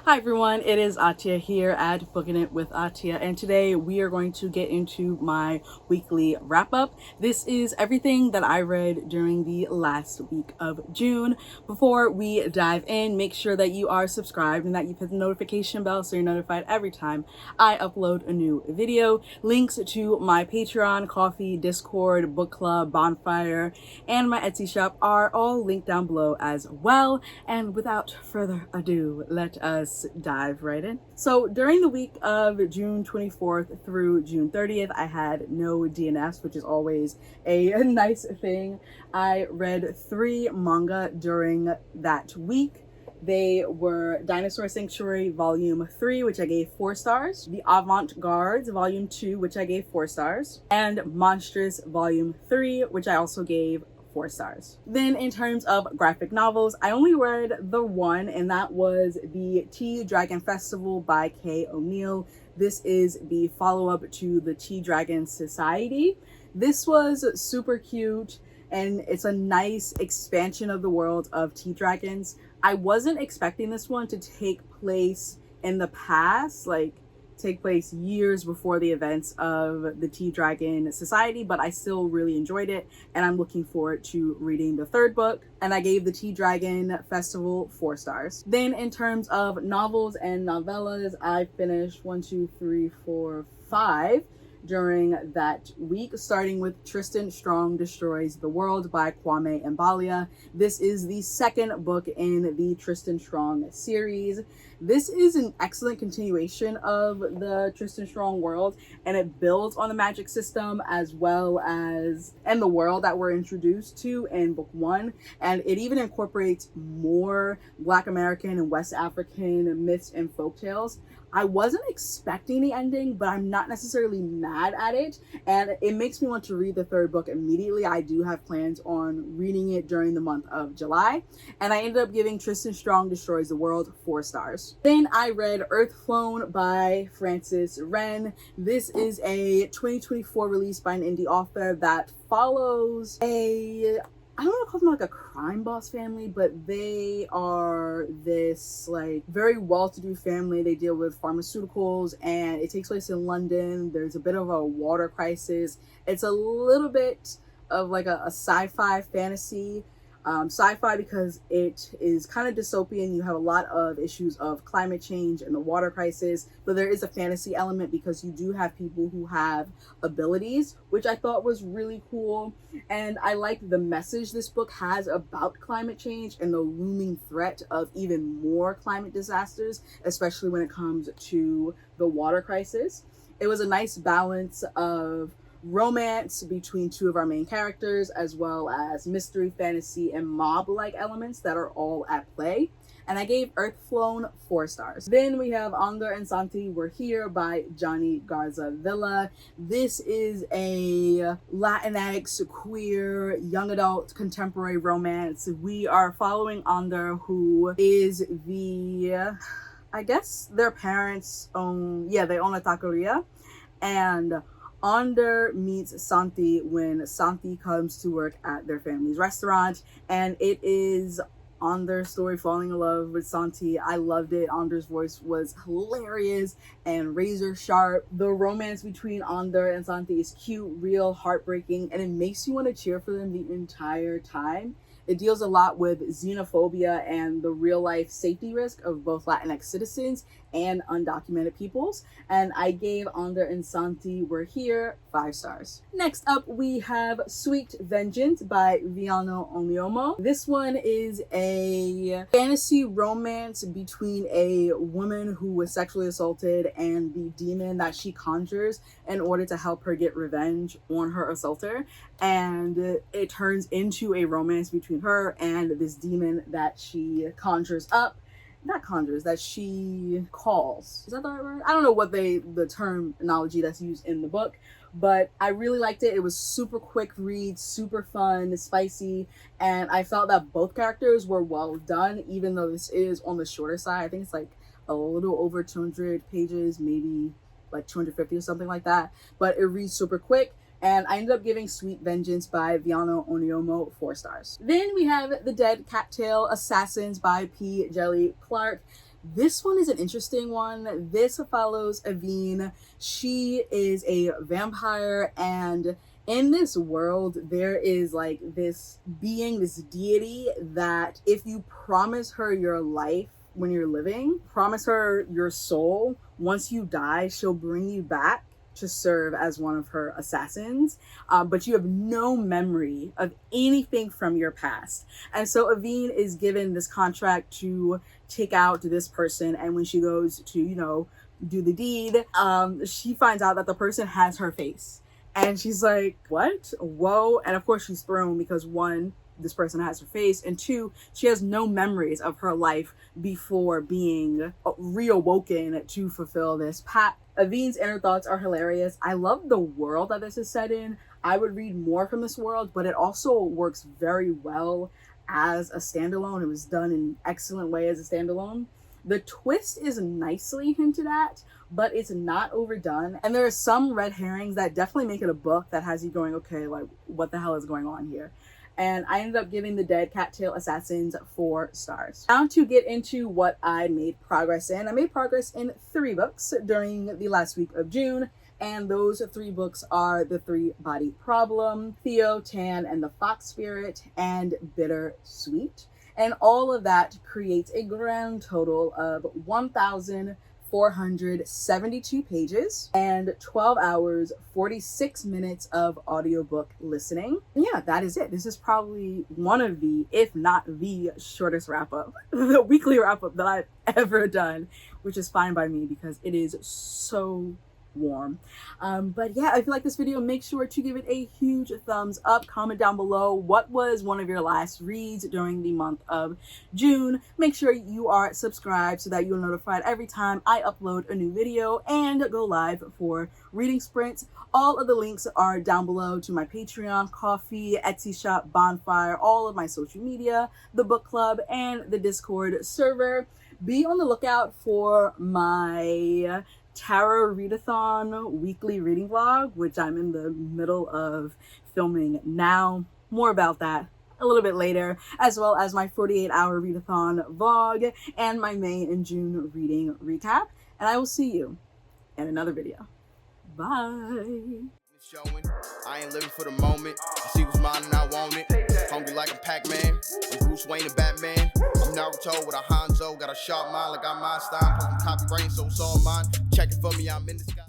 Hi everyone, it is Atia here at Booking It with Atia, and today we are going to get into my weekly wrap up. This is everything that I read during the last week of June. Before we dive in, make sure that you are subscribed and that you hit the notification bell so you're notified every time I upload a new video. Links to my Patreon, Kofi, Discord, book club, bonfire, and my Etsy shop are all linked down below as well. And without further ado, let us dive right in. So during the week of June 24th through June 30th, I had no DNS, which is always a nice thing. I read 3 manga during that week. They were Dinosaur Sanctuary Volume 3, which I gave 4 stars, The Avant-Garde Volume 2, which I gave 4 stars, and Monstrous Volume 3, which I also gave 4 stars. Then in terms of graphic novels, I only read the one, and that was the Tea Dragon Festival by Kay O'Neill. This is the follow-up to the Tea Dragon Society. This was super cute, and it's a nice expansion of the world of tea dragons. I wasn't expecting this one to take place in the past, like take place years before the events of the Tea Dragon Society, but I still really enjoyed it, and I'm looking forward to reading the 3rd book, and I gave the Tea Dragon Festival 4 stars. Then in terms of novels and novellas, I finished 5 during that week, starting with Tristan Strong Destroys the World by Kwame Mbalia. This is the 2nd book in the Tristan Strong series. This is an excellent continuation of the Tristan Strong world, and it builds on the magic system as well as and the world that we're introduced to in book 1, and it even incorporates more Black American and West African myths and folktales. I wasn't expecting the ending, but I'm not necessarily mad at it, and it makes me want to read the 3rd book immediately. I do have plans on reading it during the month of July, and I ended up giving Tristan Strong Destroys the World 4 stars. Then I read Earthflown by Francis Wren. This is a 2024 release by an indie author that follows I don't want to call them like a crime boss family, but they are this like very well-to-do family. They deal with pharmaceuticals, and it takes place in London. There's a bit of a water crisis. It's a little bit of like a sci-fi fantasy. Sci-fi because it is kind of dystopian. You have a lot of issues of climate change and the water crisis, but there is a fantasy element because you do have people who have abilities, which I thought was really cool. And I like the message this book has about climate change and the looming threat of even more climate disasters, especially when it comes to the water crisis. It was a nice balance of romance between 2 of our main characters, as well as mystery, fantasy, and mob-like elements that are all at play. And I gave Earthflown 4 stars. Then we have Andar and Santi Were Here by Johnny Garza Villa. This is a Latinx, queer, young adult, contemporary romance. We are following Andar, who is I guess their parents own, they own a taqueria, and Andar meets Santi when Santi comes to work at their family's restaurant, and it is Andar's story falling in love with Santi. I loved it. Andar's voice was hilarious and razor sharp. The romance between Andar and Santi is cute, real, heartbreaking, and it makes you want to cheer for them the entire time. It deals a lot with xenophobia and the real life safety risk of both Latinx citizens and undocumented peoples. And I gave Andar and Santi Were Here 5 stars. Next up, we have Sweet Vengeance by Viano Onyomo. This one is a fantasy romance between a woman who was sexually assaulted and the demon that she conjures in order to help her get revenge on her assaulter. And it turns into a romance between her and this demon that she conjures up. Not conjures, that she calls. Is that the right word? I don't know what the terminology that's used in the book, but I really liked it. It was super quick read, super fun, spicy, and I felt that both characters were well done, even though this is on the shorter side. I think it's like a little over 200 pages, maybe like 250 or something like that, but it reads super quick. and I ended up giving Sweet Vengeance by Viano Onyomo 4 stars. Then we have The Dead Cattail Assassins by P. Jelly Clark. This one is an interesting one. This follows Aveen. She is a vampire, and in this world, there is like this being, this deity that if you promise her your life when you're living, promise her your soul, once you die, she'll bring you back to serve as one of her assassins, but you have no memory of anything from your past. And so Aveen is given this contract to take out this person, and when she goes to, you know, do the deed, she finds out that the person has her face. And she's like, what? Whoa. And of course she's thrown because one, this person has her face, and two, she has no memories of her life before being reawoken to fulfill this pact. Aveen's inner thoughts are hilarious. I love the world that this is set in. I would read more from this world, but it also works very well as a standalone. It was done in an excellent way as a standalone. The twist is nicely hinted at, but it's not overdone. And there are some red herrings that definitely make it a book that has you going, okay, like, what the hell is going on here? And I ended up giving The Dead Cattail Assassins 4 stars. Now to get into what I made progress in. I made progress in 3 books during the last week of June, and those 3 books are The Three Body Problem, Theo, Tan, and the Fox Spirit, and Bittersweet. And all of that creates a grand total of 1,472 pages and 12 hours, 46 minutes of audiobook listening. And yeah, that is it. This is probably one of the, if not the shortest wrap-up, the weekly wrap-up that I've ever done, which is fine by me because it is so warm. But yeah, if you like this video, make sure to give it a huge thumbs up. Comment down below what was one of your last reads during the month of June. Make sure you are subscribed so that you're notified every time I upload a new video and go live for reading sprints. All of the links are down below to my Patreon, Kofi, Etsy shop, Bonfire, all of my social media, the book club, and the Discord server. Be on the lookout for my Tarot Readathon weekly reading vlog, which I'm in the middle of filming now. More about that a little bit later, as well as my 48-hour readathon vlog and my May and June reading recap. And I will see you in another video. Bye. Showing. I ain't living for the moment. I see what's mine and I want it. Hungry like a Pac-Man. I'm Bruce Wayne and Batman. I'm Naruto with a Hanzo. Got a sharp mind like I'm Einstein. Plus I'm copy brain, so it's all mine. Check it for me, I'm in the sky.